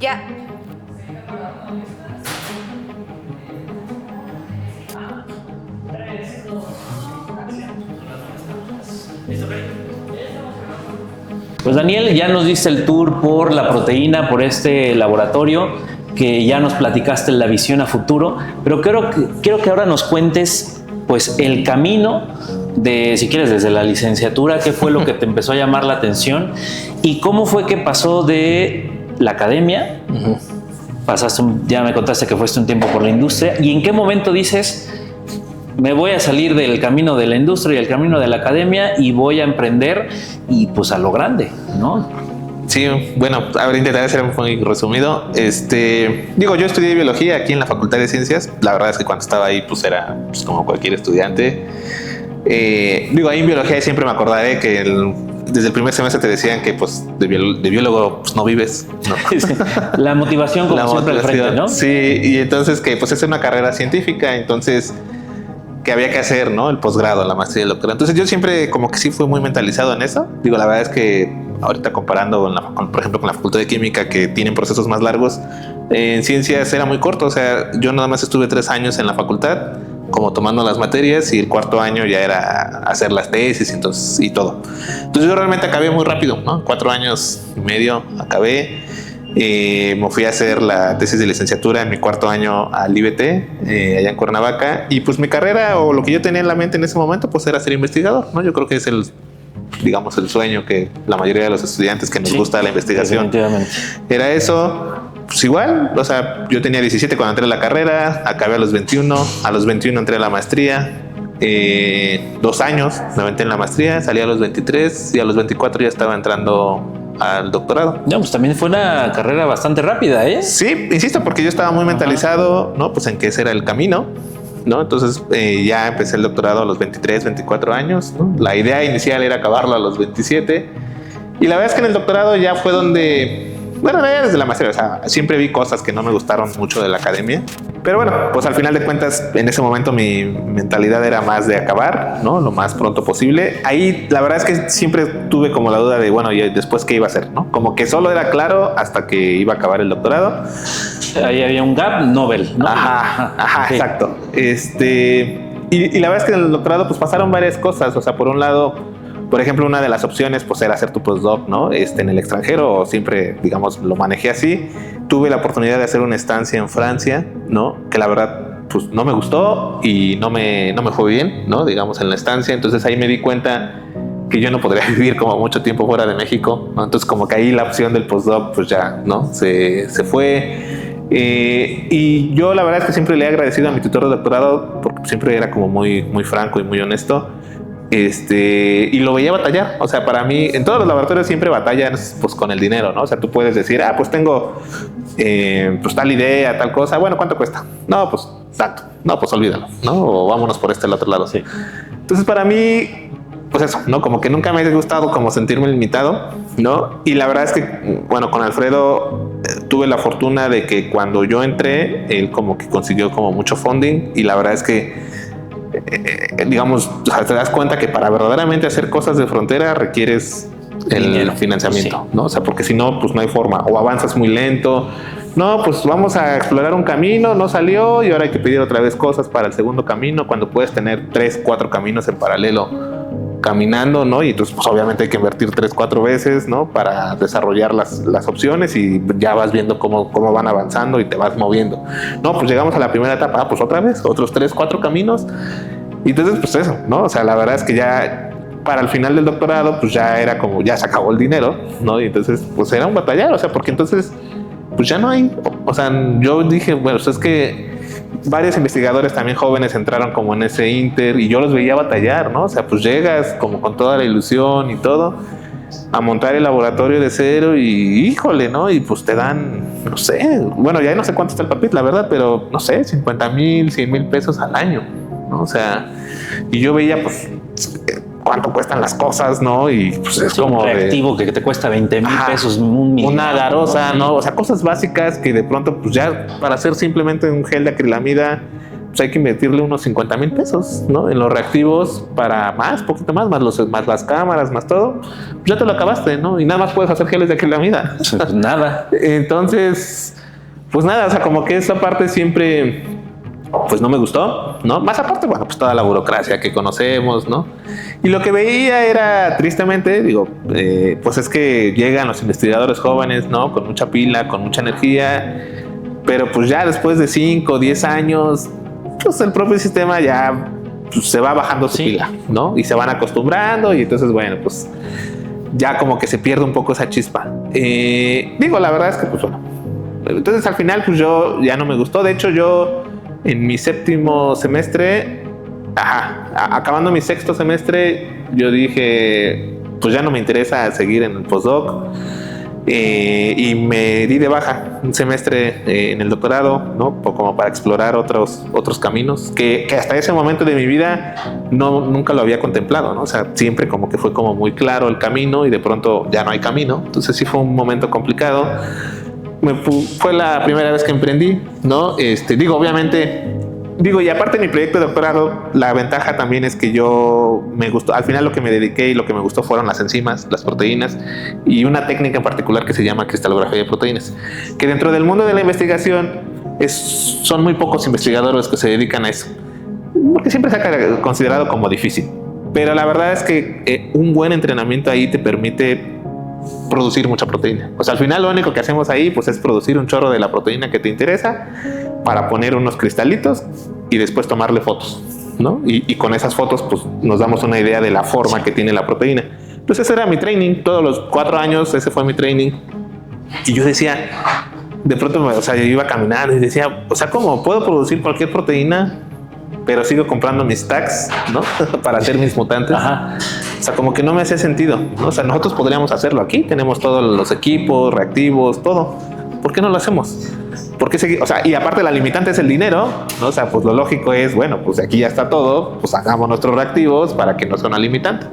Ya. Pues Daniel, ya nos diste el tour por la proteína, por este laboratorio, que ya nos platicaste la visión a futuro, pero quiero que ahora nos cuentes pues el camino de, si quieres, desde la licenciatura, qué fue lo que te empezó a llamar la atención y cómo fue que pasó de la academia, ya me contaste que fuiste un tiempo por la industria, y en qué momento dices, me voy a salir del camino de la industria y el camino de la academia y voy a emprender y pues a lo grande, ¿no? Sí, bueno, a ver, intentaré ser muy resumido. Digo, yo estudié biología aquí en la Facultad de Ciencias. La verdad es que cuando estaba ahí, pues era pues, como cualquier estudiante. Digo, ahí en biología siempre me acordaré que desde el primer semestre te decían que pues de biólogo pues no vives, ¿no? La motivación como siempre al frente, ¿no? Sí, y entonces que pues es una carrera científica, entonces que había que hacer, ¿no? El posgrado, la maestría y el doctorado. Entonces yo siempre como que sí fui muy mentalizado en eso. Digo, la verdad es que ahorita comparando por ejemplo con la Facultad de Química, que tienen procesos más largos, en ciencias era muy corto. O sea, yo nada más estuve 3 años en la facultad como tomando las materias, y el cuarto año ya era hacer las tesis y todo. Entonces yo realmente acabé muy rápido, ¿no? 4 años y medio acabé. Me fui a hacer la tesis de licenciatura en mi cuarto año al IBT, allá en Cuernavaca, y pues mi carrera o lo que yo tenía en la mente en ese momento pues era ser investigador, ¿no? Yo creo que es el sueño que la mayoría de los estudiantes que nos gusta la investigación era eso. Pues igual, o sea, yo tenía 17 cuando entré a la carrera, acabé a los 21 entré a la maestría. 2 años me aventé en la maestría, salí a los 23 y a los 24 ya estaba entrando al doctorado. No, pues también fue una carrera bastante rápida, ¿eh? Sí, insisto, porque yo estaba muy mentalizado, ¿no? Pues en que ese era el camino, ¿no? Entonces ya empecé el doctorado a los 23, 24 años, ¿no? La idea inicial era acabarlo a los 27, y la verdad es que en el doctorado ya fue donde, bueno, ya desde la maestría, o sea, siempre vi cosas que no me gustaron mucho de la academia. Pero bueno, pues al final de cuentas, en ese momento mi mentalidad era más de acabar, ¿no? Lo más pronto posible. Ahí la verdad es que siempre tuve como la duda de, bueno, ¿y después qué iba a hacer, no? Como que solo era claro hasta que iba a acabar el doctorado. Ahí había un gap Nobel, ¿no? Ajá, okay. Exacto. Y la verdad es que en el doctorado pues pasaron varias cosas. O sea, por un lado, por ejemplo, una de las opciones pues era hacer tu postdoc, ¿no? En el extranjero, o siempre, digamos, lo manejé así. Tuve la oportunidad de hacer una estancia en Francia, ¿no? Que la verdad, pues no me gustó y no me fue bien, ¿no? Digamos, en la estancia. Entonces ahí me di cuenta que yo no podría vivir como mucho tiempo fuera de México, ¿no? Entonces como que ahí la opción del postdoc, pues ya, ¿no? Se fue. Y yo la verdad es que siempre le he agradecido a mi tutor de doctorado porque siempre era como muy, muy franco y muy honesto. Y lo veía batallar. O sea, para mí, en todos los laboratorios siempre batallan pues con el dinero, ¿no? O sea, tú puedes decir, pues tengo pues tal idea, tal cosa. Bueno, ¿cuánto cuesta? No, pues tanto. No, pues olvídalo, ¿no? O vámonos por al otro lado. Sí. Entonces, para mí, pues eso, ¿no? Como que nunca me ha gustado como sentirme limitado, ¿no? Y la verdad es que, bueno, con Alfredo tuve la fortuna de que cuando yo entré, él como que consiguió como mucho funding, y la verdad es que digamos, o sea, te das cuenta que para verdaderamente hacer cosas de frontera requieres el financiamiento, sí, ¿no? O sea, porque si no, pues no hay forma, o avanzas muy lento. No, pues vamos a explorar un camino, no salió y ahora hay que pedir otra vez cosas para el segundo camino, cuando puedes tener 3, 4 caminos en paralelo caminando, ¿no? Y entonces pues obviamente hay que invertir 3, 4 veces, ¿no? Para desarrollar las opciones, y ya vas viendo cómo van avanzando y te vas moviendo. No, pues llegamos a la primera etapa, pues otra vez, otros 3, 4 caminos. Y entonces pues eso, ¿no? O sea, la verdad es que ya para el final del doctorado pues ya era como, ya se acabó el dinero, ¿no? Y entonces pues era un batallar, o sea, porque entonces pues ya no hay, o sea, yo dije, bueno, pues es que varios investigadores también jóvenes entraron como en ese inter y yo los veía batallar, ¿no? O sea, pues llegas como con toda la ilusión y todo a montar el laboratorio de cero y híjole, ¿no? Y pues te dan, no sé, bueno, ya no sé cuánto está el papel, la verdad, pero no sé, 50,000, 100,000 pesos al año, ¿no? O sea, y yo veía pues cuánto cuestan las cosas, ¿no? Y pues es como un reactivo que te cuesta 20,000 pesos, una garosa, ¿no? O sea, cosas básicas que de pronto pues ya para hacer simplemente un gel de acrilamida pues hay que invertirle unos 50,000 pesos, ¿no? En los reactivos para poquito más las cámaras, más todo. Ya te lo acabaste, ¿no? Y nada más puedes hacer geles de acrilamida. Pues nada. Entonces, pues nada, o sea, como que esa parte siempre, pues no me gustó, ¿no? Más aparte, bueno, pues toda la burocracia que conocemos, ¿no? Y lo que veía era, tristemente, digo, pues es que llegan los investigadores jóvenes, ¿no? Con mucha pila, con mucha energía, pero pues ya después de 5 o 10 años, pues el propio sistema ya pues, se va bajando su pila, ¿no? Y se van acostumbrando y entonces, bueno, pues ya como que se pierde un poco esa chispa. Digo, la verdad es que, pues bueno, entonces al final, pues yo ya no me gustó. De hecho, yo en mi séptimo semestre, acabando mi sexto semestre, yo dije, pues ya no me interesa seguir en el postdoc. Y me di de baja un semestre en el doctorado, ¿no? Como para explorar otros caminos que hasta ese momento de mi vida nunca lo había contemplado, ¿no? O sea, siempre como que fue como muy claro el camino y de pronto ya no hay camino. Entonces sí fue un momento complicado. Fue la primera vez que emprendí, ¿no? Digo, obviamente, y aparte de mi proyecto de doctorado, la ventaja también es que yo me gustó, al final lo que me dediqué y lo que me gustó fueron las enzimas, las proteínas y una técnica en particular que se llama cristalografía de proteínas, que dentro del mundo de la investigación son muy pocos investigadores que se dedican a eso, porque siempre se ha considerado como difícil, pero la verdad es que un buen entrenamiento ahí te permite producir mucha proteína. O sea, al final lo único que hacemos ahí pues es producir un chorro de la proteína que te interesa para poner unos cristalitos y después tomarle fotos, ¿no? Y con esas fotos pues nos damos una idea de la forma que tiene la proteína. Entonces ese era mi training, todos los 4 años ese fue mi training. Y yo decía, de pronto, o sea, yo iba caminando y decía, o sea, ¿cómo puedo producir cualquier proteína pero sigo comprando mis tags, ¿no? Para hacer mis mutantes? Ajá. O sea, como que no me hacía sentido, ¿no? O sea, nosotros podríamos hacerlo aquí, tenemos todos los equipos, reactivos, todo. ¿Por qué no lo hacemos? ¿Por qué seguir? O sea, y aparte la limitante es el dinero, ¿no? O sea, pues lo lógico es, bueno, pues aquí ya está todo, pues hagamos nuestros reactivos para que no sea una limitante.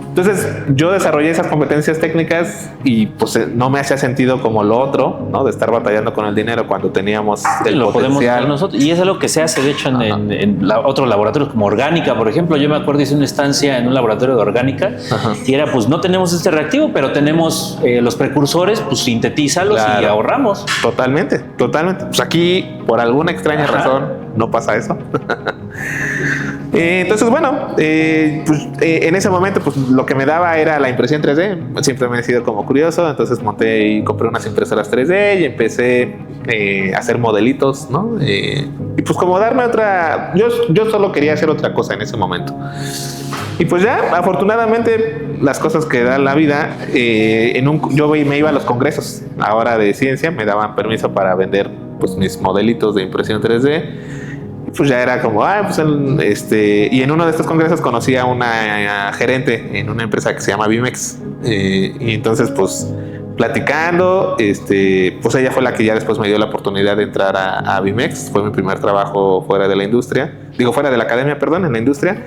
Entonces yo desarrollé esas competencias técnicas y pues no me hacía sentido como lo otro, ¿no? De estar batallando con el dinero cuando teníamos el lo potencial. Podemos hacer nosotros. Y es algo que se hace, de hecho, en otros laboratorios como orgánica, por ejemplo. Yo me acuerdo hice una estancia en un laboratorio de orgánica. Ajá. Y era, pues no tenemos este reactivo, pero tenemos los precursores, pues sintetízalos, claro, y ahorramos. Totalmente. Pues aquí, por alguna extraña razón, no pasa eso. Entonces, bueno, en ese momento, pues lo que me daba era la impresión 3D. Siempre me he sido como curioso, entonces monté y compré unas impresoras 3D y empecé a hacer modelitos, ¿no? Y pues como darme otra... Yo solo quería hacer otra cosa en ese momento. Y pues ya, afortunadamente, las cosas que da la vida, yo me iba a los congresos ahora de ciencia, me daban permiso para vender pues mis modelitos de impresión 3D. Pues ya era como, y en uno de estos congresos conocí a una gerente en una empresa que se llama Bimex, y entonces pues platicando, pues ella fue la que ya después me dio la oportunidad de entrar a Bimex. Fue mi primer trabajo fuera de la industria, fuera de la academia, perdón, en la industria.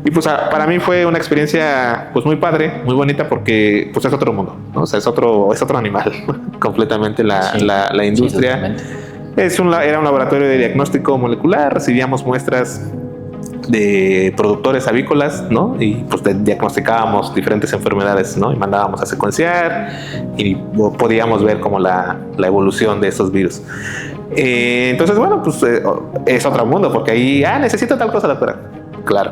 Y pues para mí fue una experiencia pues muy padre, muy bonita, porque pues es otro mundo, ¿no? O sea, es otro animal completamente la industria. Sí, era un laboratorio de diagnóstico molecular, recibíamos muestras de productores avícolas, ¿no? Y pues diagnosticábamos diferentes enfermedades, ¿no? Y mandábamos a secuenciar y podíamos ver como la evolución de esos virus. Entonces, bueno, pues es otro mundo, porque ahí, necesito tal cosa, doctora. Claro,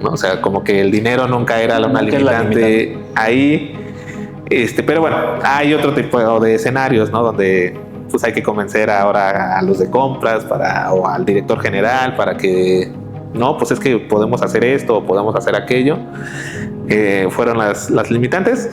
¿no? O sea, como que el dinero nunca era una limitante ahí. Pero bueno, hay otro tipo de escenarios, ¿no? Donde pues hay que convencer ahora a los de compras o al director general para que no, pues es que podemos hacer esto o podemos hacer aquello. Fueron las limitantes.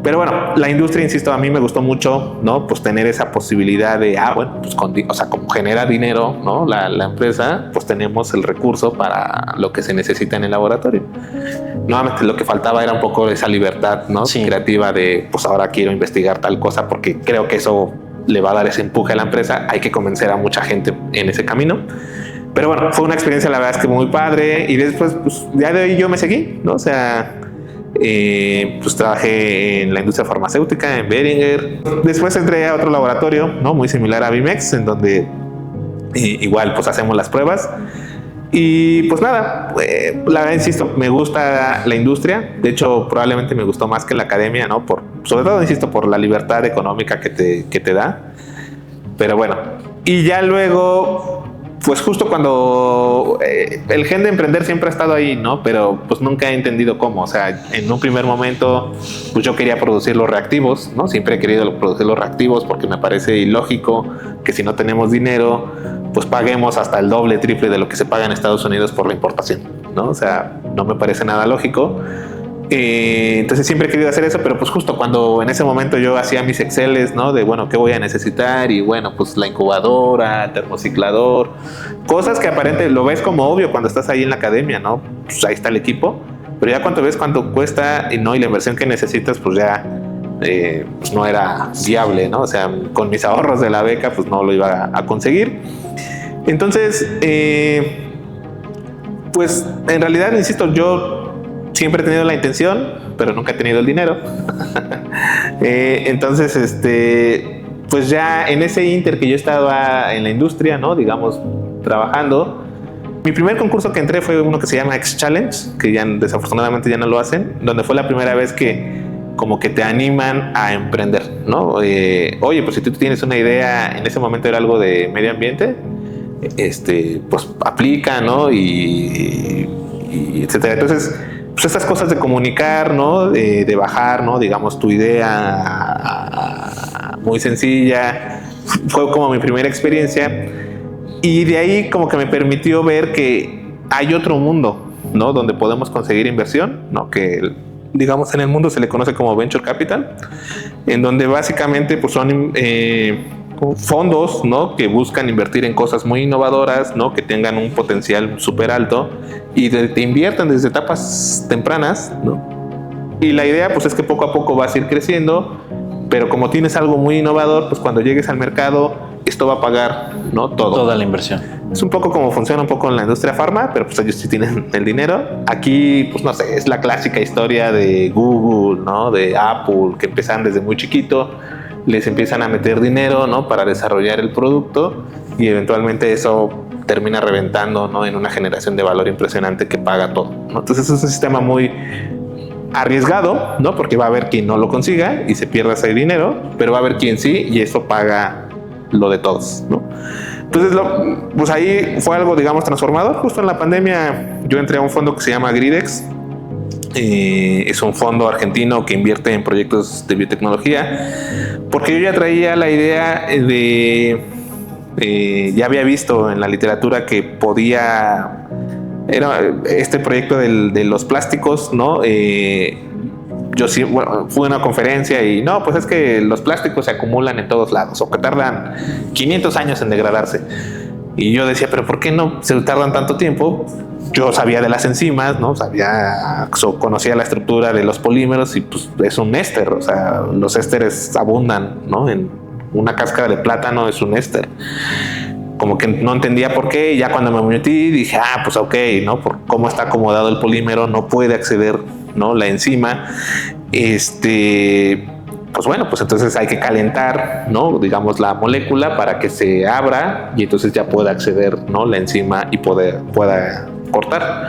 Pero bueno, la industria, insisto, a mí me gustó mucho, ¿no? Pues tener esa posibilidad de, pues o sea, como genera dinero, ¿no? La empresa, pues tenemos el recurso para lo que se necesita en el laboratorio. Nuevamente, lo que faltaba era un poco esa libertad, ¿no? Sí. Creativa de, pues ahora quiero investigar tal cosa porque creo que eso le va a dar ese empuje a la empresa. Hay que convencer a mucha gente en ese camino. Pero bueno, fue una experiencia, la verdad es que muy padre. Y después, pues ya de ahí yo me seguí, ¿no? O sea, pues trabajé en la industria farmacéutica, en Boehringer. Después entré a otro laboratorio, ¿no? Muy similar a Bimex, en donde igual pues hacemos las pruebas. Y pues nada, la verdad, insisto, me gusta la industria. De hecho, probablemente me gustó más que la academia, ¿no? Sobre todo, insisto, por la libertad económica que te da. Pero bueno, y ya luego, pues justo cuando el gen de emprender siempre ha estado ahí, ¿no? Pero pues nunca he entendido cómo. O sea, en un primer momento, pues yo quería producir los reactivos, ¿no? Siempre he querido producir los reactivos porque me parece ilógico que si no tenemos dinero, pues paguemos hasta el doble, triple de lo que se paga en Estados Unidos por la importación, ¿no? O sea, no me parece nada lógico. Entonces siempre he querido hacer eso, pero pues justo cuando en ese momento yo hacía mis Exceles, ¿no? De bueno, ¿qué voy a necesitar? Y bueno, pues la incubadora, termociclador, cosas que aparentemente lo ves como obvio cuando estás ahí en la academia, ¿no? Pues ahí está el equipo, pero ya cuando ves cuánto cuesta y la inversión que necesitas, pues ya pues no era viable, ¿no? O sea, con mis ahorros de la beca, pues no lo iba a conseguir. Entonces, pues en realidad, insisto, yo siempre he tenido la intención, pero nunca he tenido el dinero. Entonces, pues ya en ese inter que yo estaba en la industria, ¿no? Digamos, trabajando, mi primer concurso que entré fue uno que se llama X Challenge, que ya desafortunadamente ya no lo hacen, donde fue la primera vez que como que te animan a emprender, ¿no? Oye, pues si tú tienes una idea, en ese momento era algo de medio ambiente, pues aplica, ¿no? Y etcétera. Entonces, pues estas cosas de comunicar, ¿no? De bajar, ¿no? Digamos, tu idea muy sencilla, fue como mi primera experiencia. Y de ahí como que me permitió ver que hay otro mundo, ¿no? Donde podemos conseguir inversión, ¿no? Que digamos en el mundo se le conoce como Venture Capital, en donde básicamente pues son fondos, ¿no? Que buscan invertir en cosas muy innovadoras, ¿no? Que tengan un potencial súper alto y te inviertan desde etapas tempranas, ¿no? Y la idea pues es que poco a poco vas a ir creciendo, pero como tienes algo muy innovador, pues cuando llegues al mercado esto va a pagar, ¿no? Toda la inversión. Es un poco como funciona un poco en la industria farma, pero pues ellos sí tienen el dinero. Aquí, pues no sé, es la clásica historia de Google, ¿no? De Apple, que empiezan desde muy chiquito, les empiezan a meter dinero, ¿no? Para desarrollar el producto y eventualmente eso termina reventando, ¿no? En una generación de valor impresionante que paga todo, ¿no? Entonces es un sistema muy arriesgado, ¿no? Porque va a haber quien no lo consiga y se pierda ese dinero, pero va a haber quien sí y eso paga lo de todos, ¿no? Entonces, pues ahí fue algo, digamos, transformador. Justo en la pandemia yo entré a un fondo que se llama Gridex. Es un fondo argentino que invierte en proyectos de biotecnología, porque yo ya traía la idea ya había visto en la literatura que podía, era este proyecto de los plásticos, ¿no? Yo sí, bueno, fui a una conferencia y no, pues es que los plásticos se acumulan en todos lados o que tardan 500 años en degradarse. Y yo decía, pero ¿por qué no se tardan tanto tiempo? Yo sabía de las enzimas, ¿no? Conocía la estructura de los polímeros y pues es un éster, o sea, los ésteres abundan, ¿no? En una cáscara de plátano es un éster. Como que no entendía por qué, y ya cuando me metí dije, pues ok, ¿no? Por cómo está acomodado el polímero no puede acceder, ¿no? La enzima, pues bueno, pues entonces hay que calentar, ¿no? Digamos la molécula para que se abra y entonces ya pueda acceder, ¿no? La enzima y pueda cortar.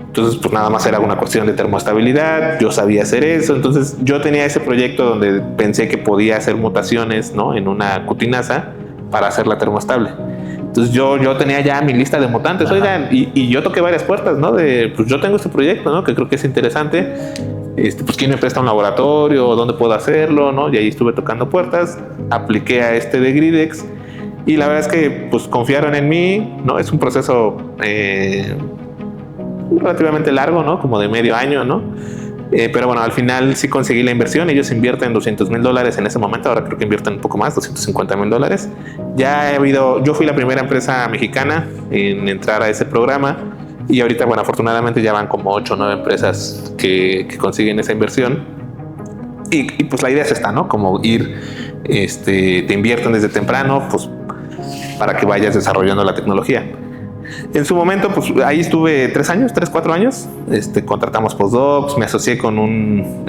Entonces, pues nada más era una cuestión de termoestabilidad, yo sabía hacer eso, entonces yo tenía ese proyecto donde pensé que podía hacer mutaciones, ¿no? En una cutinasa para hacerla termoestable. Entonces yo tenía ya mi lista de mutantes, oigan, y yo toqué varias puertas, ¿no? Pues yo tengo este proyecto, ¿no? Que creo que es interesante. Pues quién me presta un laboratorio, dónde puedo hacerlo, ¿no? Y ahí estuve tocando puertas, apliqué a de Gridex y la verdad es que pues confiaron en mí, ¿no? Es un proceso relativamente largo, ¿no? Como de medio año, ¿no? Pero bueno, al final sí conseguí la inversión. Ellos invierten $200,000 en ese momento. Ahora creo que invierten un poco más, $250,000. Yo fui la primera empresa mexicana en entrar a ese programa. Y ahorita, bueno, afortunadamente ya van como 8 o 9 empresas que consiguen esa inversión. Y pues la idea es esta, ¿no? Como ir, te invierten desde temprano, pues para que vayas desarrollando la tecnología. En su momento, pues ahí estuve 3, 4 años. Contratamos postdocs, me asocié con un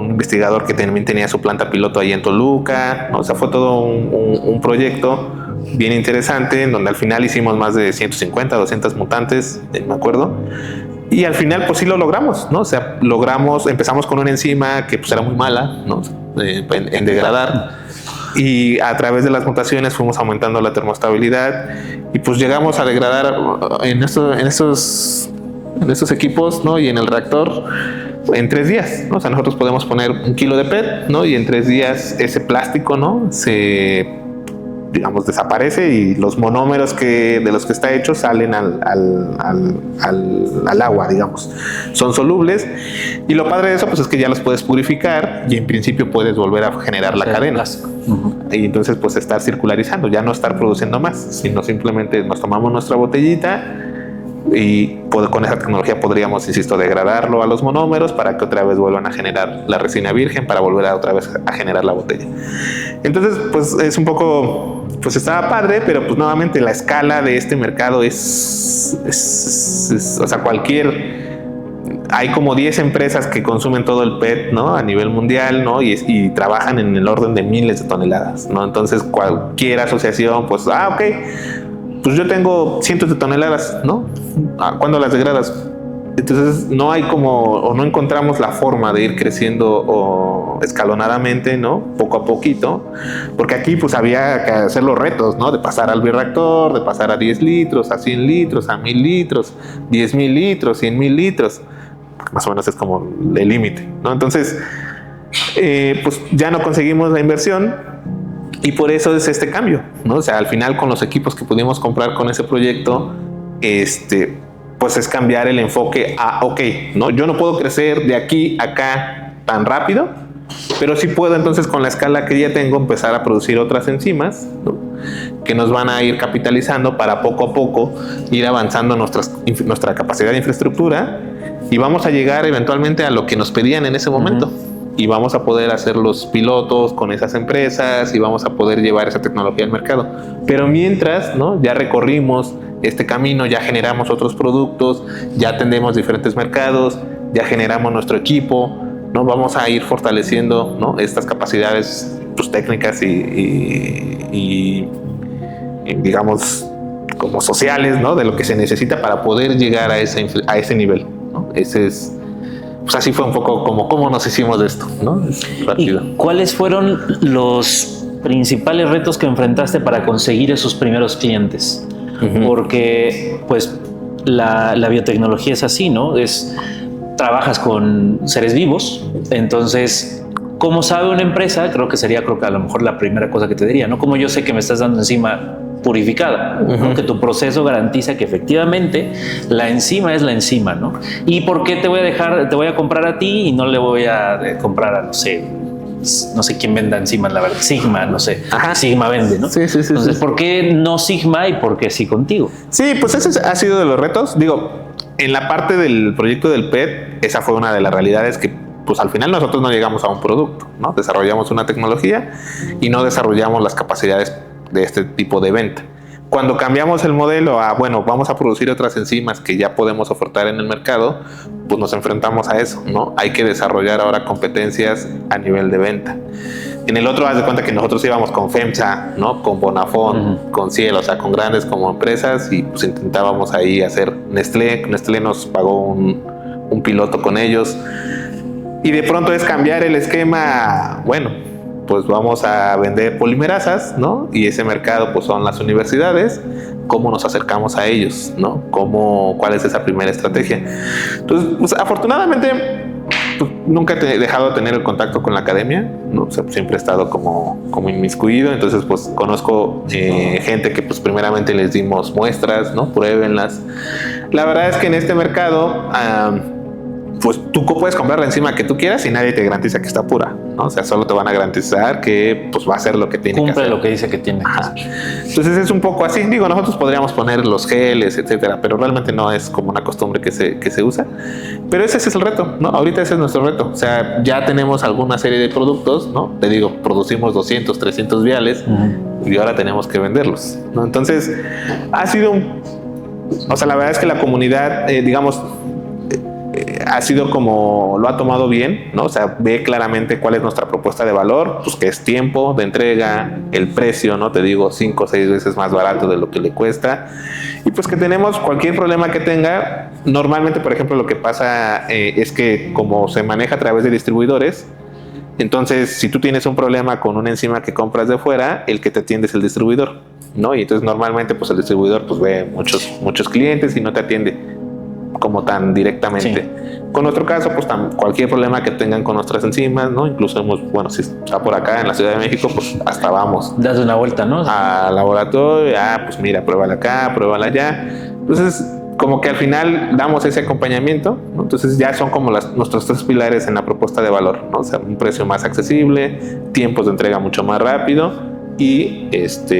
investigador que también tenía su planta piloto ahí en Toluca. O sea, fue todo un proyecto bien interesante, en donde al final hicimos más de 150, 200 mutantes, me acuerdo. Y al final, pues sí lo logramos, ¿no? O sea, empezamos con una enzima que pues era muy mala, ¿no? En degradar. Y a través de las mutaciones fuimos aumentando la termostabilidad y pues llegamos a degradar en estos equipos, ¿no? Y en el reactor en 3 días, ¿no? O sea, nosotros podemos poner 1 kilo de PET, ¿no? Y en 3 días ese plástico, ¿no? Digamos, desaparece y los monómeros de los que está hecho salen al agua, digamos. Son solubles. Y lo padre de eso, pues es que ya los puedes purificar y en principio puedes volver a generar la cadena. Y entonces, pues estar circularizando, ya no estar produciendo más, sino simplemente nos tomamos nuestra botellita y con esa tecnología podríamos, insisto, degradarlo a los monómeros para que otra vez vuelvan a generar la resina virgen para volver otra vez a generar la botella. Entonces, pues es un poco, pues estaba padre, pero pues nuevamente la escala de este mercado es o sea, hay como 10 empresas que consumen todo el PET, ¿no? A nivel mundial, ¿no? Y trabajan en el orden de miles de toneladas, ¿no? Entonces cualquier asociación, pues, ok, pues yo tengo cientos de toneladas, ¿no? ¿Cuándo las degradas? Entonces no hay o no encontramos la forma de ir creciendo escalonadamente, ¿no? Poco a poquito, porque aquí pues había que hacer los retos, ¿no? De pasar al bioreactor, de pasar a 10 litros, a 100 litros, a 1000 litros, 10,000 litros, 100,000 litros, más o menos es como el límite, ¿no? Entonces, pues ya no conseguimos la inversión y por eso es este cambio, ¿no? O sea, al final con los equipos que pudimos comprar con ese proyecto, pues es cambiar el enfoque a, ok, ¿no? Yo no puedo crecer de aquí a acá tan rápido, pero sí puedo entonces con la escala que ya tengo empezar a producir otras enzimas, ¿no? Que nos van a ir capitalizando para poco a poco ir avanzando nuestra capacidad de infraestructura y vamos a llegar eventualmente a lo que nos pedían en ese momento. Y vamos a poder hacer los pilotos con esas empresas y vamos a poder llevar esa tecnología al mercado. Pero mientras, ¿no? Ya recorrimos este camino, ya generamos otros productos, ya atendemos diferentes mercados, ya generamos nuestro equipo, ¿no? Vamos a ir fortaleciendo, ¿no? Estas capacidades, pues, técnicas y digamos como sociales, ¿no? De lo que se necesita para poder llegar a ese nivel, ¿no? Pues así fue un poco como cómo nos hicimos de esto, ¿no? ¿Y cuáles fueron los principales retos que enfrentaste para conseguir esos primeros clientes? Porque pues la biotecnología es así, ¿no? Trabajas con seres vivos, entonces, ¿cómo sabe una empresa? Creo que a lo mejor la primera cosa que te diría, ¿no? Como yo sé que me estás dando enzima purificada, ¿no? Que tu proceso garantiza que efectivamente la enzima es la enzima, ¿no? ¿Y por qué te voy a comprar a ti y no le voy a comprar a, no sé quién venda enzimas, la verdad, Sigma, no sé. Ajá. Sigma vende, ¿no? Sí. Entonces, ¿por qué no Sigma y por qué sí contigo? Sí, pues ese ha sido de los retos. Digo, en la parte del proyecto del PET, esa fue una de las realidades que pues al final nosotros no llegamos a un producto, ¿no? Desarrollamos una tecnología y no desarrollamos las capacidades de este tipo de venta. Cuando cambiamos el modelo a, bueno, vamos a producir otras enzimas que ya podemos ofertar en el mercado, pues nos enfrentamos a eso, ¿no? Hay que desarrollar ahora competencias a nivel de venta. En el otro, haz de cuenta que nosotros íbamos con FEMSA, ¿no? Con Bonafont, con Cielo, o sea, con grandes como empresas y pues intentábamos ahí hacer Nestlé. Nestlé nos pagó un piloto con ellos. Y de pronto es cambiar el esquema, bueno, pues vamos a vender polimerasas, ¿no? Y ese mercado pues son las universidades. ¿Cómo nos acercamos a ellos, ¿no? ¿Cuál es esa primera estrategia? Entonces, pues afortunadamente pues, nunca he dejado de tener el contacto con la academia, ¿no? O sea, siempre he estado como inmiscuido. Entonces pues conozco gente que pues primeramente les dimos muestras, ¿no? Pruébenlas. La verdad es que en este mercado pues tú puedes comprar la enzima que tú quieras y nadie te garantiza que está pura, ¿no? O sea, solo te van a garantizar que pues va a hacer lo que tiene que hacer. Cumple lo que dice que tiene. Entonces es un poco así. Digo, nosotros podríamos poner los geles, etcétera, pero realmente no es como una costumbre que se usa. Pero ese es el reto, ¿no? Ahorita ese es nuestro reto. O sea, ya tenemos alguna serie de productos, ¿no? Te digo, producimos 200, 300 viales y ahora tenemos que venderlos, ¿no? Entonces ha sido o sea, la verdad es que la comunidad, digamos, ha sido como lo ha tomado bien, ¿no? O sea, ve claramente cuál es nuestra propuesta de valor, pues que es tiempo de entrega, el precio, ¿no? Te digo, 5 o 6 veces más barato de lo que le cuesta. Y pues que tenemos cualquier problema que tenga. Normalmente, por ejemplo, lo que pasa es que como se maneja a través de distribuidores, entonces si tú tienes un problema con una enzima que compras de fuera, el que te atiende es el distribuidor, ¿no? Y entonces normalmente pues el distribuidor pues ve muchos clientes y no te atiende como tan directamente. Sí. Con nuestro caso, pues cualquier problema que tengan con nuestras enzimas, ¿no? Incluso bueno, si está por acá en la Ciudad de México, pues hasta vamos. Das una vuelta, ¿no? Al laboratorio, pues mira, pruébala acá, pruébala allá. Entonces, como que al final damos ese acompañamiento, ¿no? Entonces ya son como nuestros 3 pilares en la propuesta de valor, ¿no? O sea, un precio más accesible, tiempos de entrega mucho más rápido y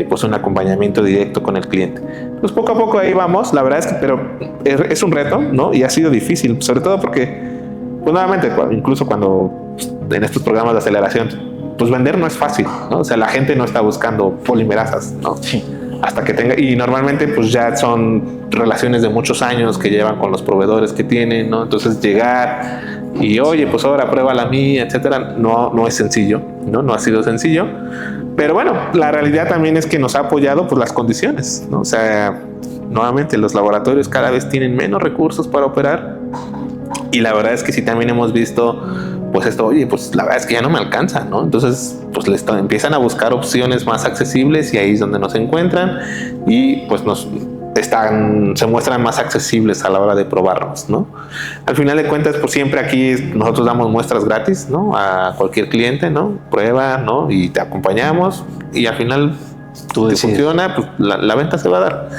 pues un acompañamiento directo con el cliente. Pues poco a poco ahí vamos, la verdad es que pero es un reto, ¿no? Y ha sido difícil, sobre todo porque pues nuevamente, incluso cuando en estos programas de aceleración, pues vender no es fácil, ¿no? O sea, la gente no está buscando polimerasas, ¿no? Sí. Hasta que tenga, y normalmente pues ya son relaciones de muchos años que llevan con los proveedores que tienen, ¿no? Entonces llegar y oye, pues ahora prueba la mía, etcétera, no es sencillo, no ha sido sencillo. Pero bueno, la realidad también es que nos ha apoyado pues las condiciones, ¿no? O sea, nuevamente los laboratorios cada vez tienen menos recursos para operar y la verdad es que sí también hemos visto pues esto, oye, pues la verdad es que ya no me alcanza, ¿no? Entonces pues empiezan a buscar opciones más accesibles y ahí es donde nos encuentran y pues se muestran más accesibles a la hora de probarnos, ¿no? Al final de cuentas, pues siempre aquí nosotros damos muestras gratis, ¿no? A cualquier cliente, ¿no? Prueba, ¿no? Y te acompañamos y al final tú te funciona, pues la venta se va a dar.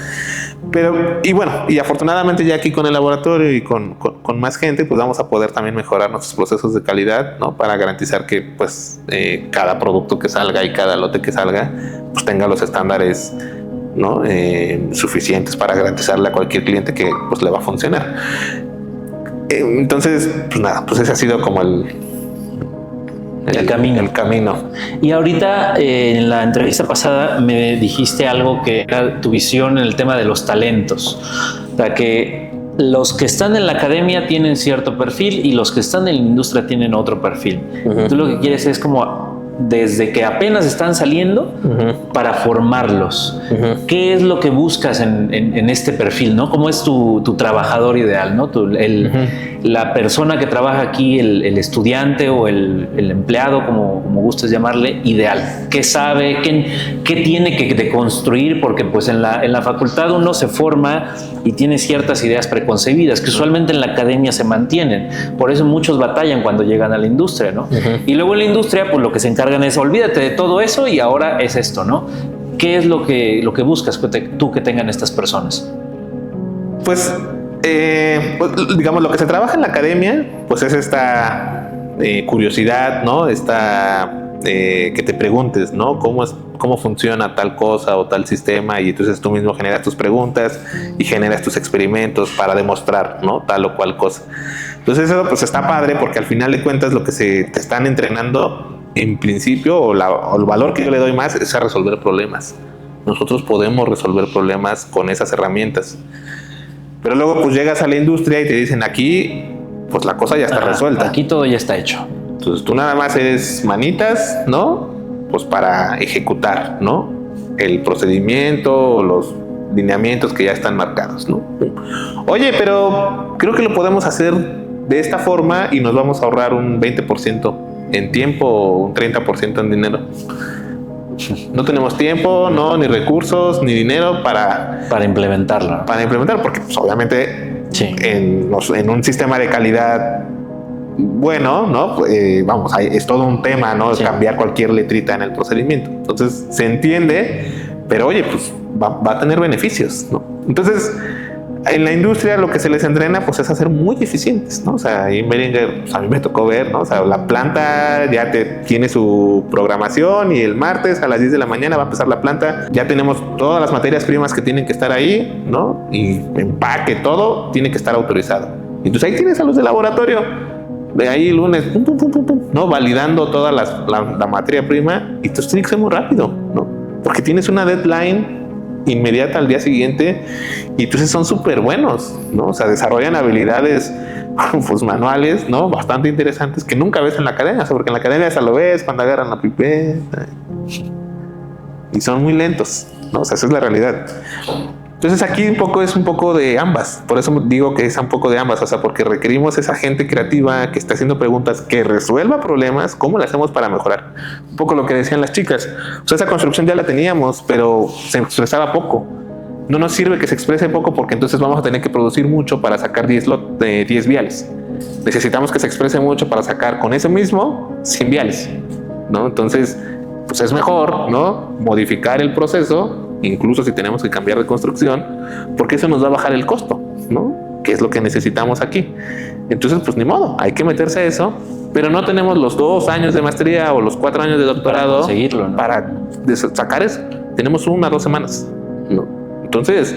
Pero, y bueno, y afortunadamente ya aquí con el laboratorio y con más gente, pues vamos a poder también mejorar nuestros procesos de calidad, ¿no? Para garantizar que pues cada producto que salga y cada lote que salga, pues tenga los estándares, ¿no? Suficientes para garantizarle a cualquier cliente que pues le va a funcionar. Entonces, pues nada, pues ese ha sido como el camino. Y ahorita en la entrevista pasada me dijiste algo que era tu visión en el tema de los talentos. O sea, que los que están en la academia tienen cierto perfil y los que están en la industria tienen otro perfil. Uh-huh. Tú lo que quieres es como desde que apenas están saliendo para formarlos. ¿Qué es lo que buscas en este perfil, ¿no? ¿Cómo es tu trabajador ideal, ¿no? La persona que trabaja aquí, el estudiante o el empleado, como gustes llamarle, ideal. ¿Qué sabe? ¿Qué tiene que deconstruir? Porque pues en la facultad uno se forma y tiene ciertas ideas preconcebidas que usualmente en la academia se mantienen. Por eso muchos batallan cuando llegan a la industria, ¿no? Y luego en la industria, pues lo que se encargan es olvídate de todo eso y ahora es esto, ¿no? ¿Qué es lo que buscas tú que tengan estas personas? Pues digamos, lo que se trabaja en la academia, pues es esta curiosidad, ¿no? Que te preguntes, ¿no? ¿Cómo funciona tal cosa o tal sistema? Y entonces tú mismo generas tus preguntas y generas tus experimentos para demostrar, ¿no? Tal o cual cosa. Entonces eso pues está padre porque al final de cuentas lo que te están entrenando en principio o el valor que yo le doy más es a resolver problemas. Nosotros podemos resolver problemas con esas herramientas. Pero luego pues llegas a la industria y te dicen aquí pues la cosa ya está resuelta. Aquí todo ya está hecho. Entonces tú nada más eres manitas, ¿no? Pues para ejecutar, ¿no? El procedimiento o los lineamientos que ya están marcados, ¿no? Oye, pero creo que lo podemos hacer de esta forma y nos vamos a ahorrar un 20% en tiempo o un 30% en dinero. No tenemos tiempo, no, ni recursos, ni dinero para implementarlo. Para implementar, porque pues, obviamente en un sistema de calidad bueno, ¿no? Vamos, es todo un tema, ¿no? Sí. Cambiar cualquier letrita en el procedimiento. Entonces se entiende, pero oye, pues va a tener beneficios, ¿no? Entonces, en la industria lo que se les entrena pues es a ser muy eficientes, ¿no? O sea, ahí en Beringer, pues, a mí me tocó ver, ¿no? O sea, la planta ya tiene su programación y el martes a las 10 de la mañana va a empezar la planta. Ya tenemos todas las materias primas que tienen que estar ahí, ¿no? Y empaque, todo tiene que estar autorizado. Entonces ahí tienes a los de laboratorio, de ahí lunes, ¿no? Validando toda la materia prima y entonces tiene que ser muy rápido, ¿no? Porque tienes una deadline inmediata al día siguiente y entonces son súper buenos, ¿no? O sea, desarrollan habilidades pues manuales, ¿no? Bastante interesantes que nunca ves en la academia, o sea, porque en la academia hasta lo ves cuando agarran la pipeta y son muy lentos, ¿no? O sea, esa es la realidad. Entonces aquí es un poco de ambas, por eso digo que es un poco de ambas, o sea, porque requerimos esa gente creativa que está haciendo preguntas, que resuelva problemas, ¿cómo le hacemos para mejorar? Un poco lo que decían las chicas, o sea, esa construcción ya la teníamos, pero se expresaba poco. No nos sirve que se exprese poco porque entonces vamos a tener que producir mucho para sacar 10 viales. Necesitamos que se exprese mucho para sacar con eso mismo 100 viales, ¿no? Entonces, pues es mejor, ¿no? Modificar el proceso, incluso si tenemos que cambiar de construcción, porque eso nos va a bajar el costo, ¿no? Que es lo que necesitamos aquí. Entonces, pues ni modo, hay que meterse a eso, pero no tenemos los 2 años de maestría o los 4 años de doctorado para seguirlo, ¿no? Para sacar eso. Tenemos 1 a 2 semanas, ¿no? Entonces,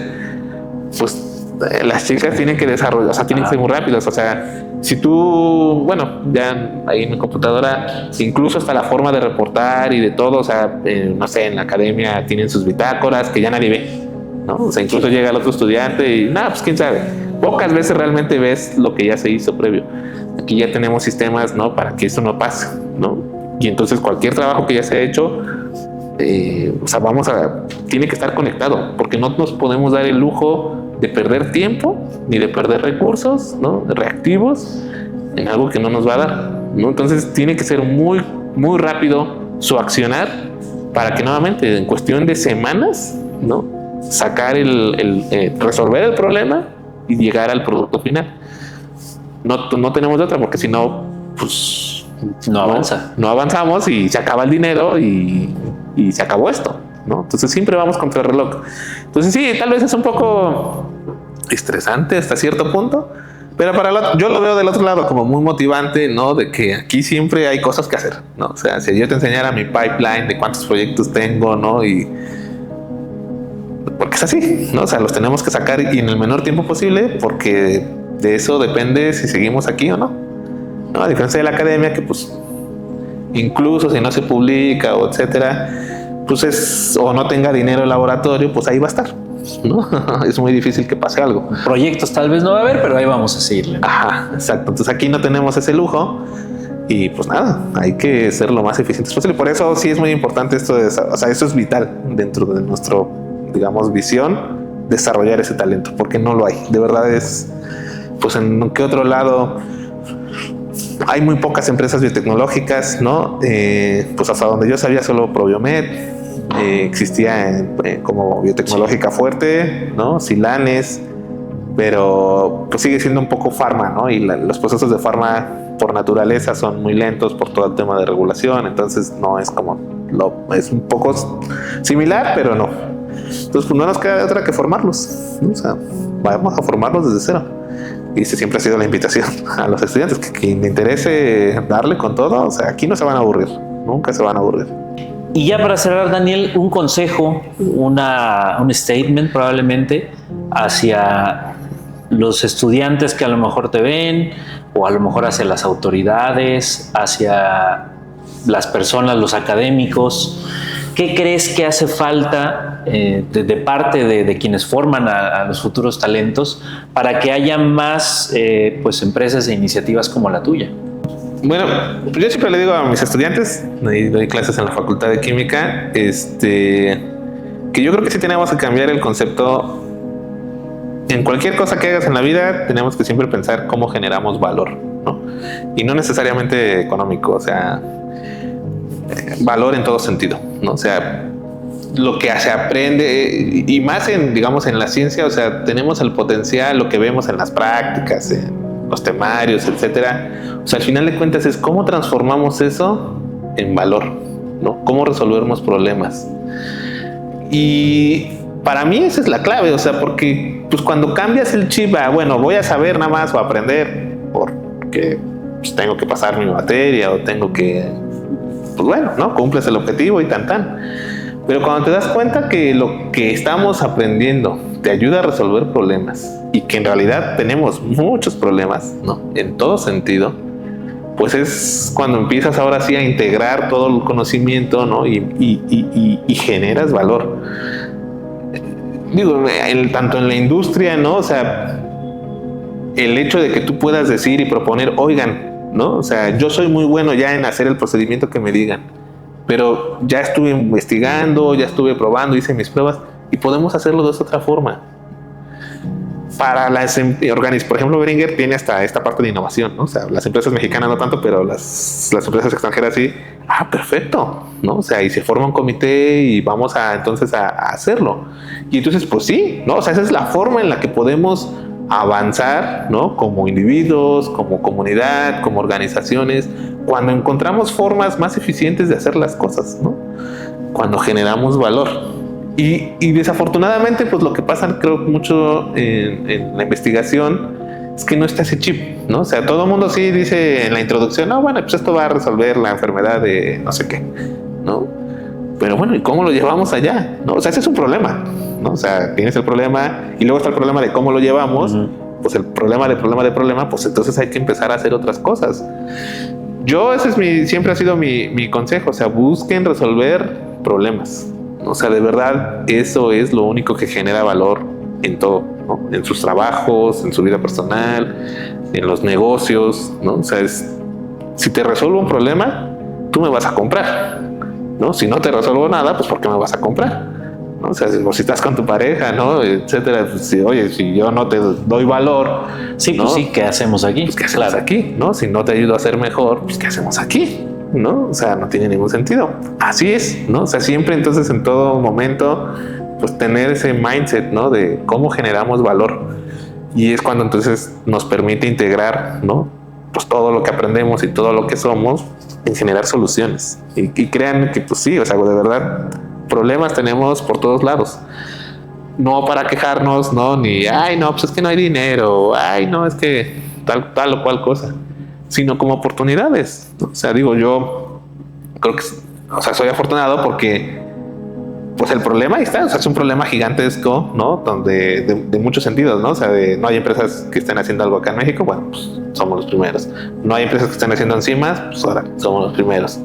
pues las chicas tienen que desarrollar, o sea, tienen que ser muy rápidas. O sea, si tú, bueno, ya ahí en mi computadora, incluso hasta la forma de reportar y de todo, o sea, no sé, en la academia tienen sus bitácoras que ya nadie ve, ¿no? O sea, incluso llega el otro estudiante y nada, pues quién sabe. Pocas veces realmente ves lo que ya se hizo previo. Aquí ya tenemos sistemas, ¿no? Para que eso no pase, ¿no? Y entonces cualquier trabajo que ya se ha hecho, o sea, tiene que estar conectado, porque no nos podemos dar el lujo de perder tiempo ni de perder recursos, ¿no? Reactivos en algo que no nos va a dar, ¿no? Entonces tiene que ser muy, muy rápido su accionar para que nuevamente en cuestión de semanas, ¿no? Sacar resolver el problema y llegar al producto final. No tenemos de otra, porque si no, pues no avanza. No avanzamos y se acaba el dinero y se acabó esto, ¿no? Entonces siempre vamos contra el reloj. Entonces sí, tal vez es un poco estresante hasta cierto punto, pero yo lo veo del otro lado como muy motivante, ¿no? De que aquí siempre hay cosas que hacer, ¿no? O sea, si yo te enseñara mi pipeline de cuántos proyectos tengo, ¿no? Y porque es así, ¿no? O sea, los tenemos que sacar y en el menor tiempo posible, porque de eso depende si seguimos aquí o no, ¿no? A diferencia de la academia, que pues incluso si no se publica o etcétera, pues o no tenga dinero el laboratorio, pues ahí va a estar, ¿no? Es muy difícil que pase algo. Proyectos tal vez no va a haber, pero ahí vamos a seguirle. Ajá, exacto. Entonces aquí no tenemos ese lujo y pues nada, hay que ser lo más eficientes posible. Por eso sí es muy importante esto o sea, eso es vital dentro de nuestro, digamos, visión, desarrollar ese talento, porque no lo hay. De verdad es, pues en qué otro lado hay muy pocas empresas biotecnológicas, ¿no? Pues hasta donde yo sabía solo Probiomed existía como biotecnológica fuerte, ¿no? Silanes, pero pues sigue siendo un poco farma, ¿no? Y los procesos de farma por naturaleza son muy lentos por todo el tema de regulación, entonces no es como es un poco similar, pero no. Entonces pues no nos queda de otra que formarlos, ¿no? O sea, vamos a formarlos desde cero. Y siempre ha sido la invitación a los estudiantes que quien le interese darle con todo, o sea, aquí no se van a aburrir, nunca se van a aburrir. Y ya para cerrar, Daniel, un consejo, un statement probablemente hacia los estudiantes que a lo mejor te ven, o a lo mejor hacia las autoridades, hacia las personas, los académicos. ¿Qué crees que hace falta de parte de quienes forman a los futuros talentos para que haya más pues empresas e iniciativas como la tuya? Bueno, yo siempre le digo a mis estudiantes, doy clases en la Facultad de Química, que yo creo que sí tenemos que cambiar el concepto. En cualquier cosa que hagas en la vida, tenemos que siempre pensar cómo generamos valor, ¿no? Y no necesariamente económico, o sea, valor en todo sentido, ¿no? O sea, lo que se aprende, y más digamos, en la ciencia, o sea, tenemos el potencial, lo que vemos en las prácticas, en los temarios, etcétera. O sea, al final de cuentas es cómo transformamos eso en valor, ¿no? Cómo resolvemos problemas. Y para mí esa es la clave, o sea, porque pues cuando cambias el chip a, bueno, voy a saber nada más o aprender porque pues, tengo que pasar mi materia o tengo que, pues bueno, ¿no? Cumples el objetivo y tan. Pero cuando te das cuenta que lo que estamos aprendiendo te ayuda a resolver problemas y que en realidad tenemos muchos problemas, ¿no? En todo sentido, pues es cuando empiezas ahora sí a integrar todo el conocimiento, ¿no? Y generas valor. Digo, tanto en la industria, ¿no? O sea, el hecho de que tú puedas decir y proponer, oigan, ¿no? O sea, yo soy muy bueno ya en hacer el procedimiento que me digan, pero ya estuve investigando, ya estuve probando, hice mis pruebas y podemos hacerlo de otra forma. Para las organismos, por ejemplo, Beringer tiene hasta esta parte de innovación, ¿no? O sea, las empresas mexicanas no tanto, pero las empresas extranjeras sí. Perfecto, ¿no? O sea, y se forma un comité y vamos entonces a hacerlo. Y entonces, pues sí, ¿no? O sea, esa es la forma en la que podemos avanzar, ¿no? Como individuos, como comunidad, como organizaciones, cuando encontramos formas más eficientes de hacer las cosas, ¿no? Cuando generamos valor. Y desafortunadamente, pues lo que pasa, creo, mucho en la investigación es que no está ese chip, ¿no? O sea, todo el mundo sí dice en la introducción, no, bueno, pues esto va a resolver la enfermedad de no sé qué, ¿no? Pero bueno, ¿y cómo lo llevamos allá? ¿No? O sea, ese es un problema, ¿no? O sea, tienes el problema y luego está el problema de cómo lo llevamos. Pues el problema, pues entonces hay que empezar a hacer otras cosas. Ese siempre ha sido mi consejo, o sea, busquen resolver problemas. O sea, de verdad, eso es lo único que genera valor en todo, ¿no? En sus trabajos, en su vida personal, en los negocios, ¿no? O sea, si te resuelvo un problema, tú me vas a comprar, ¿no? Si no te resuelvo nada, pues ¿por qué me vas a comprar? ¿No? O sea, si estás con tu pareja, ¿no? Etcétera, pues, si yo no te doy valor, sí, ¿no? Pues sí, ¿qué hacemos aquí? Pues ¿qué hacemos aquí? ¿No? Si no te ayudo a ser mejor, pues ¿qué hacemos aquí? ¿No? O sea, no tiene ningún sentido. Así es, ¿no? O sea, siempre entonces en todo momento, pues tener ese mindset, ¿no? De cómo generamos valor. Y es cuando entonces nos permite integrar, ¿no? Pues todo lo que aprendemos y todo lo que somos en generar soluciones. Y crean que pues sí, o sea, de verdad, problemas tenemos por todos lados. No para quejarnos, ¿no? Ni, ay, no, pues es que no hay dinero, ay, no, es que tal o cual cosa, sino como oportunidades. O sea, digo, yo creo que, o sea, soy afortunado porque, pues el problema ahí está, o sea, es un problema gigantesco, ¿no? Donde, de muchos sentidos, ¿no? O sea, no hay empresas que estén haciendo algo acá en México, bueno, pues somos los primeros. No hay empresas que estén haciendo enzimas, pues ahora somos los primeros.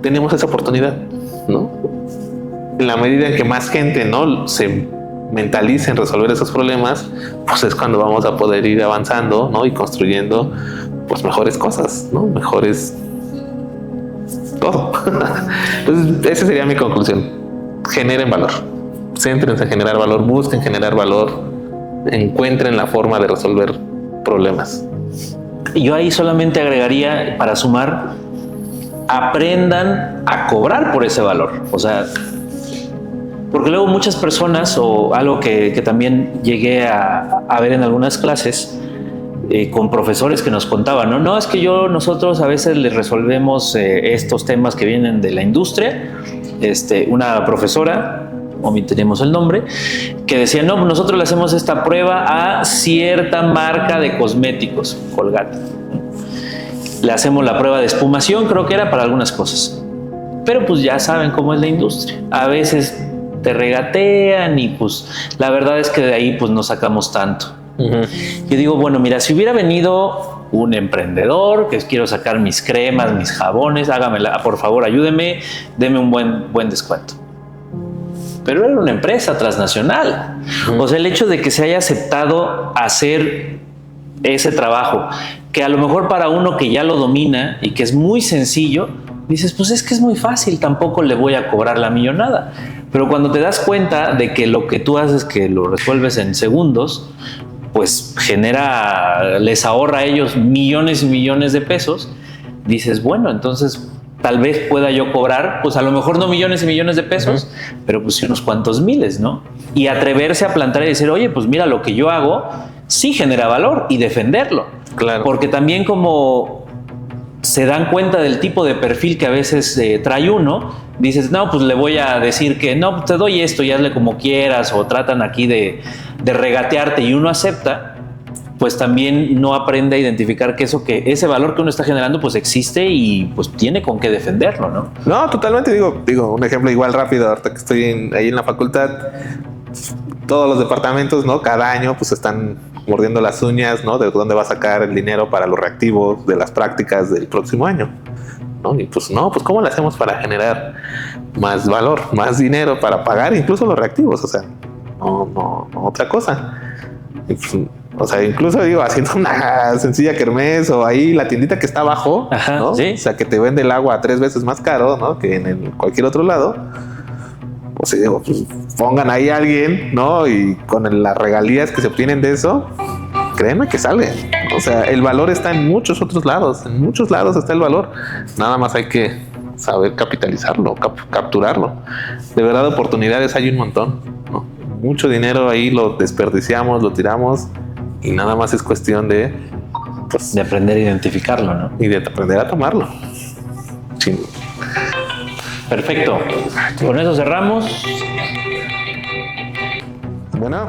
Tenemos esa oportunidad, ¿no? En la medida en que más gente, ¿no? Se mentalice en resolver esos problemas, pues es cuando vamos a poder ir avanzando, ¿no? Y construyendo pues mejores cosas, ¿no? Mejores todo. Entonces, esa sería mi conclusión. Generen valor. Céntrense en generar valor, busquen generar valor, encuentren la forma de resolver problemas. Yo ahí solamente agregaría, para sumar, aprendan a cobrar por ese valor. O sea, porque luego muchas personas, o algo que también llegué a ver en algunas clases, con profesores que nos contaban, no, es que nosotros a veces les resolvemos estos temas que vienen de la industria. Una profesora, omitiremos el nombre, que decía, no, nosotros le hacemos esta prueba a cierta marca de cosméticos, Colgate. Le hacemos la prueba de espumación, creo que era para algunas cosas. Pero pues ya saben cómo es la industria. A veces te regatean y pues la verdad es que de ahí pues no sacamos tanto. Yo digo, bueno, mira, si hubiera venido un emprendedor que quiero sacar mis cremas, mis jabones, hágamela, por favor, ayúdeme, deme un buen descuento. Pero era una empresa transnacional. O sea, el hecho de que se haya aceptado hacer ese trabajo, que a lo mejor para uno que ya lo domina y que es muy sencillo, dices, pues es que es muy fácil, tampoco le voy a cobrar la millonada. Pero cuando te das cuenta de que lo que tú haces, que lo resuelves en segundos, pues les ahorra a ellos millones y millones de pesos, dices, bueno, entonces tal vez pueda yo cobrar, pues a lo mejor no millones y millones de pesos, pero pues unos cuantos miles, ¿no? Y atreverse a plantar y decir, oye, pues mira, lo que yo hago sí genera valor, y defenderlo. Claro. Porque también como se dan cuenta del tipo de perfil que a veces trae uno, dices, no, pues le voy a decir que no, te doy esto y hazle como quieras, o tratan aquí de regatearte, y uno acepta, pues también no aprende a identificar que ese valor que uno está generando pues existe y pues tiene con qué defenderlo, ¿no? No, totalmente. Digo, un ejemplo igual rápido, ahorita que estoy ahí en la facultad, todos los departamentos, ¿no? Cada año pues están mordiendo las uñas, ¿no? De dónde va a sacar el dinero para los reactivos de las prácticas del próximo año, ¿no? Y pues no, pues ¿cómo lo hacemos para generar más valor, más dinero para pagar incluso los reactivos? O sea, no otra cosa. Y pues, O sea, incluso digo, haciendo una sencilla kermés o ahí la tiendita que está abajo, Ajá, ¿no? sí. O sea, que te vende el agua 3 veces más caro, ¿no? Que en cualquier otro lado. O sea, digo, pues, pongan ahí a alguien, ¿no? Y con las regalías que se obtienen de eso, créeme que sale. O sea, el valor está en muchos otros lados. En muchos lados está el valor. Nada más hay que saber capitalizarlo, capturarlo. De verdad, oportunidades hay un montón, ¿no? Mucho dinero ahí lo desperdiciamos, lo tiramos y nada más es cuestión de, pues, De aprender a identificarlo, ¿no? y de aprender a tomarlo. Sí. Perfecto. Con eso cerramos. Bueno.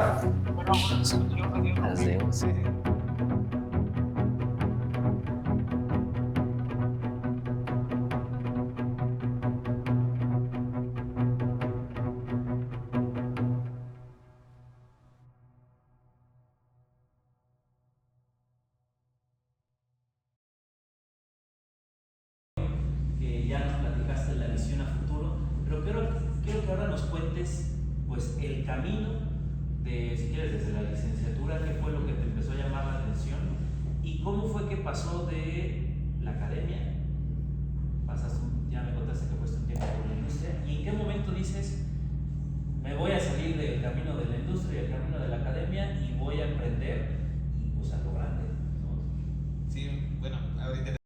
Que ya nos platicaste la visión a futuro, pero quiero que ahora nos cuentes pues el camino de, si quieres, desde la licenciatura, qué fue lo que te empezó a llamar la atención y cómo fue que pasó de la academia, ya me contaste que fuiste un tiempo por la industria, y en qué momento dices, me voy a salir del camino de la industria y el camino de la